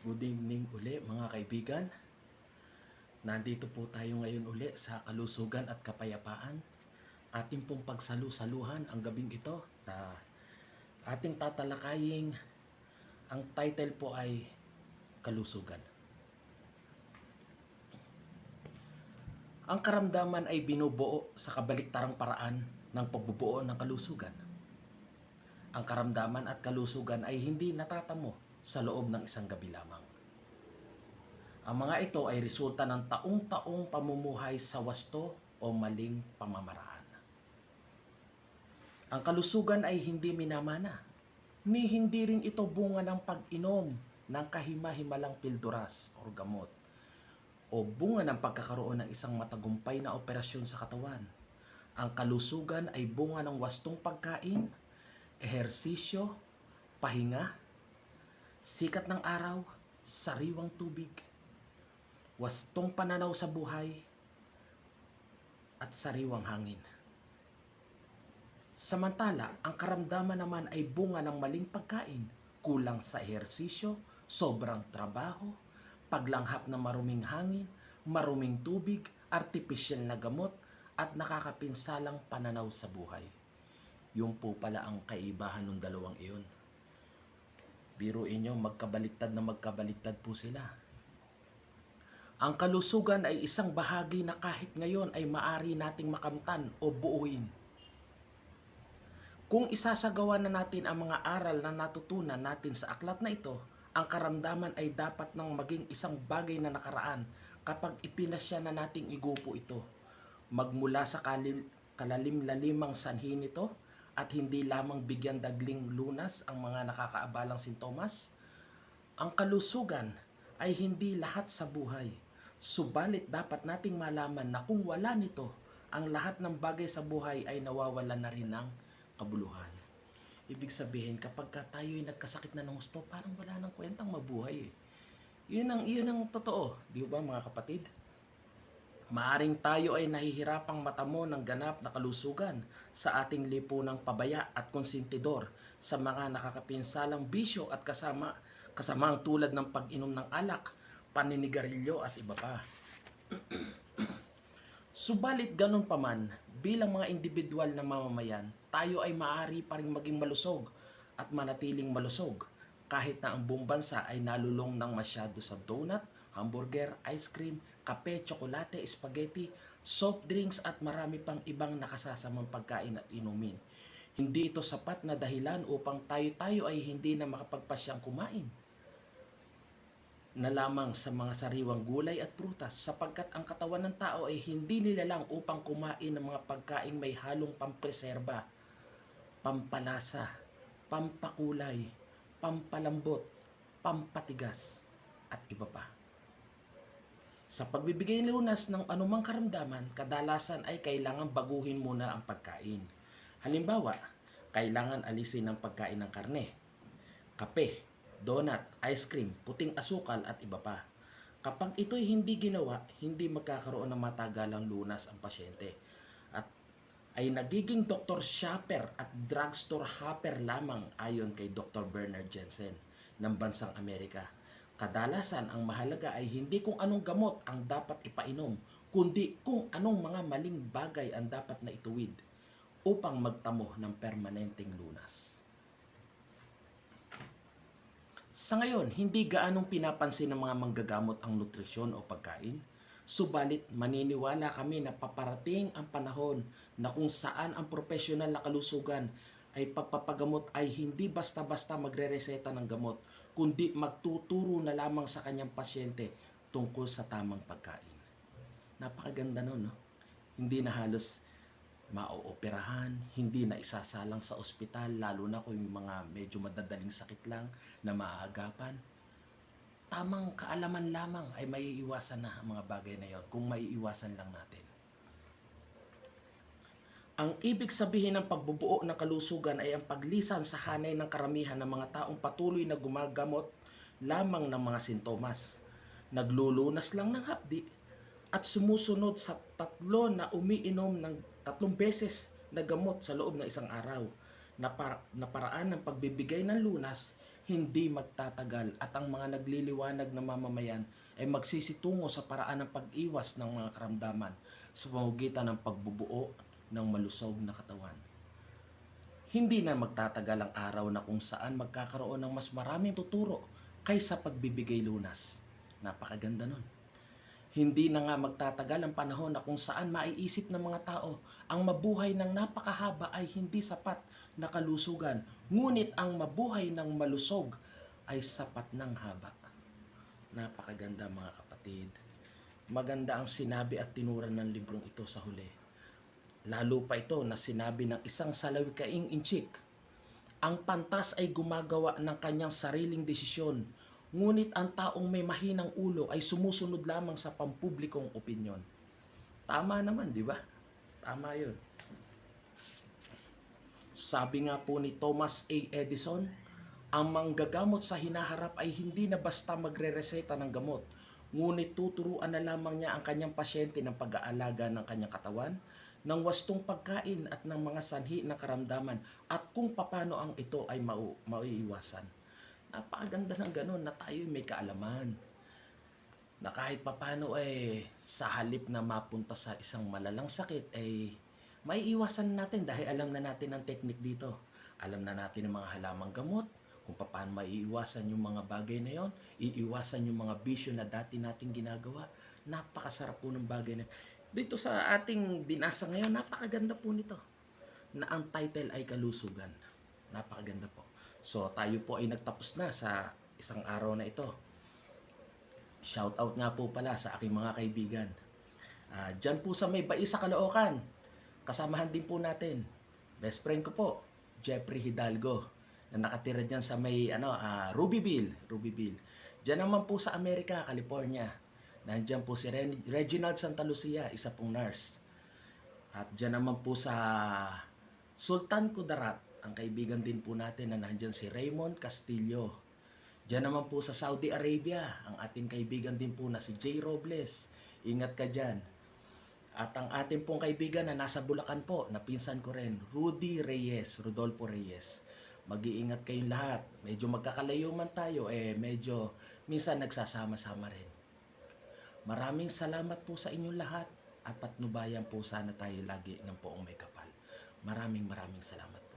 Good evening uli mga kaibigan. Nandito po tayo ngayon uli sa kalusugan at kapayapaan. Ating pong pagsalu-saluhan ang gabing ito sa ating tatalakaying ang title po ay kalusugan. Ang karamdaman ay binubuo sa kabaliktarang paraan ng pagbubuo ng kalusugan. Ang karamdaman at kalusugan ay hindi natatamo sa loob ng isang gabi lamang. Ang mga ito ay resulta ng taong-taong pamumuhay sa wasto o maling pamamaraan. Ang kalusugan ay hindi minamana, ni hindi rin ito bunga ng pag-inom ng kahima-himalang pilduras o gamot, o bunga ng pagkakaroon ng isang matagumpay na operasyon sa katawan. Ang kalusugan ay bunga ng wastong pagkain, ehersisyo, pahinga, sikat ng araw, sariwang tubig, wastong pananaw sa buhay, at sariwang hangin. Samantala, ang karamdaman naman ay bunga ng maling pagkain, kulang sa ehersisyo, sobrang trabaho, paglanghap ng maruming hangin, maruming tubig, artipisyal na gamot, at nakakapinsalang pananaw sa buhay. Yung po pala ang kaibahan ng dalawang iyon. Biruin nyo, magkabaliktad po sila. Ang kalusugan ay isang bahagi na kahit ngayon ay maari nating makamtan o buuin. Kung isasagawa na natin ang mga aral na natutunan natin sa aklat na ito, ang karamdaman ay dapat nang maging isang bagay na nakaraan kapag ipinasya na nating igupo ito. Magmula sa kalalim-lalimang sanhi nito at hindi lamang bigyan dagling lunas ang mga nakakaabalang sintomas. Ang kalusugan ay hindi lahat sa buhay. Subalit dapat nating malaman na kung wala nito, ang lahat ng bagay sa buhay ay nawawalan na rin ng kabuluhan. Ibig sabihin, kapag tayo'y nagkasakit na ng gusto, parang wala nang kwentang mabuhay. Yun ang totoo, di ba mga kapatid? Maaring tayo ay nahihirapang matamo ng ganap na kalusugan sa ating lipunang pabaya at konsentidor sa mga nakakapinsalang bisyo at kasamang tulad ng pag-inom ng alak, paninigarilyo at iba pa. Subalit ganun pa man, bilang mga individual na mamamayan, tayo ay maaari pa rin maging malusog at manatiling malusog kahit na ang buong bansa ay nalulong ng masyado sa donut, hamburger, ice cream, kape, tsokolate, spaghetti, soft drinks at marami pang ibang nakasasamang pagkain at inumin. Hindi ito sapat na dahilan upang tayo ay hindi na makapagpasyang kumain na lamang sa mga sariwang gulay at prutas sapagkat ang katawan ng tao ay hindi nilalang upang kumain ng mga pagkain may halong pampreserba, pampalasa, pampakulay, pampalambot, pampatigas at iba pa. Sa pagbibigay ng lunas ng anumang karamdaman, kadalasan ay kailangan baguhin muna ang pagkain. Halimbawa, kailangan alisin ang pagkain ng karne, kape, donut, ice cream, puting asukal at iba pa. Kapag ito'y hindi ginawa, hindi magkakaroon ng matagalang lunas ang pasyente at ay nagiging Dr. Shopper at drugstore hopper lamang ayon kay Dr. Bernard Jensen ng bansang Amerika. Kadalasan ang mahalaga ay hindi kung anong gamot ang dapat ipainom, kundi kung anong mga maling bagay ang dapat na ituwid upang magtamo ng permanenteng lunas. Sa ngayon, hindi gaanong pinapansin ng mga manggagamot ang nutrisyon o pagkain. Subalit, maniniwala kami na paparating ang panahon na kung saan ang profesional na kalusugan ay pagpapagamot ay hindi basta-basta magre-reseta ng gamot, kundi magtuturo na lamang sa kanyang pasyente tungkol sa tamang pagkain. Napakaganda nun, no? Hindi na halos maooperahan, hindi na isasalang sa ospital, lalo na kung yung mga medyo madadaling sakit lang na maaagapan. Tamang kaalaman lamang ay maiiwasan na ang mga bagay na yon kung maiiwasan lang natin. Ang ibig sabihin ng pagbubuo ng kalusugan ay ang paglisan sa hanay ng karamihan ng mga taong patuloy na gumagamot lamang ng mga sintomas, naglulunas lang ng hapdi, at sumusunod sa 3 na umiinom ng 3 beses na gamot sa loob ng isang araw na paraan ng pagbibigay ng lunas, hindi magtatagal at ang mga nagliliwanag na mamamayan ay magsisitungo sa paraan ng pag-iwas ng mga karamdaman sa pamamagitan ng pagbubuo ng malusog na katawan. Hindi na magtatagal ang araw na kung saan magkakaroon ng mas maraming tuturo kaysa pagbibigay lunas. Napakaganda nun. Hindi na nga magtatagal ang panahon na kung saan maiisip ng mga tao ang mabuhay ng napakahaba ay hindi sapat na kalusugan, ngunit ang mabuhay ng malusog ay sapat ng haba. Napakaganda mga kapatid. Maganda ang sinabi at tinuran ng librong ito sa huli. Lalo pa ito na sinabi ng isang salawikaing inchik, ang pantas ay gumagawa ng kanyang sariling desisyon, ngunit ang taong may mahinang ulo ay sumusunod lamang sa pampublikong opinyon. Tama naman, di ba? Tama yun. Sabi nga po ni Thomas A. Edison, ang manggagamot sa hinaharap ay hindi na basta magre-reseta ng gamot, ngunit tuturuan na lamang niya ang kanyang pasyente ng pag-aalaga ng kanyang katawan, ng wastong pagkain at ng mga sanhi ng karamdaman at kung paano ang ito ay maiiwasan. Napakaganda ng ganun na tayo may kaalaman. Na kahit papano sa halip na mapunta sa isang malalang sakit maiiwasan natin dahil alam na natin ang technique dito. Alam na natin ang mga halamang gamot, kung paano maiiwasan yung mga bagay na yon, iiwasan yung mga bisyo na dati nating ginagawa. Napakasarap po ng bagay na dito sa ating binasa ngayon, napakaganda po nito. Na ang title ay kalusugan. Napakaganda po. So tayo po ay nagtapos na sa isang araw na ito. Shout out nga po pala sa aking mga kaibigan. Diyan po sa may Bai sa Caloocan, kasamahan din po natin. Best friend ko po, Jeffrey Hidalgo, na nakatira diyan sa may Rubyville. Diyan naman po sa Amerika, California. Nandiyan po si Reginald Santa Lucia, isa pong nurse. At diyan naman po sa Sultan Kudarat, ang kaibigan din po natin na nandiyan si Raymond Castillo. Diyan naman po sa Saudi Arabia, ang ating kaibigan din po na si Jay Robles. Ingat ka dyan. At ang ating pong kaibigan na nasa Bulacan po, na pinsan ko rin, Rodolfo Reyes. Mag-iingat kayong lahat. Medyo magkakalayo man tayo, medyo minsan nagsasama-sama rin. Maraming salamat po sa inyong lahat at patnubayan po sana tayo lagi ng poong may kapal. Maraming salamat.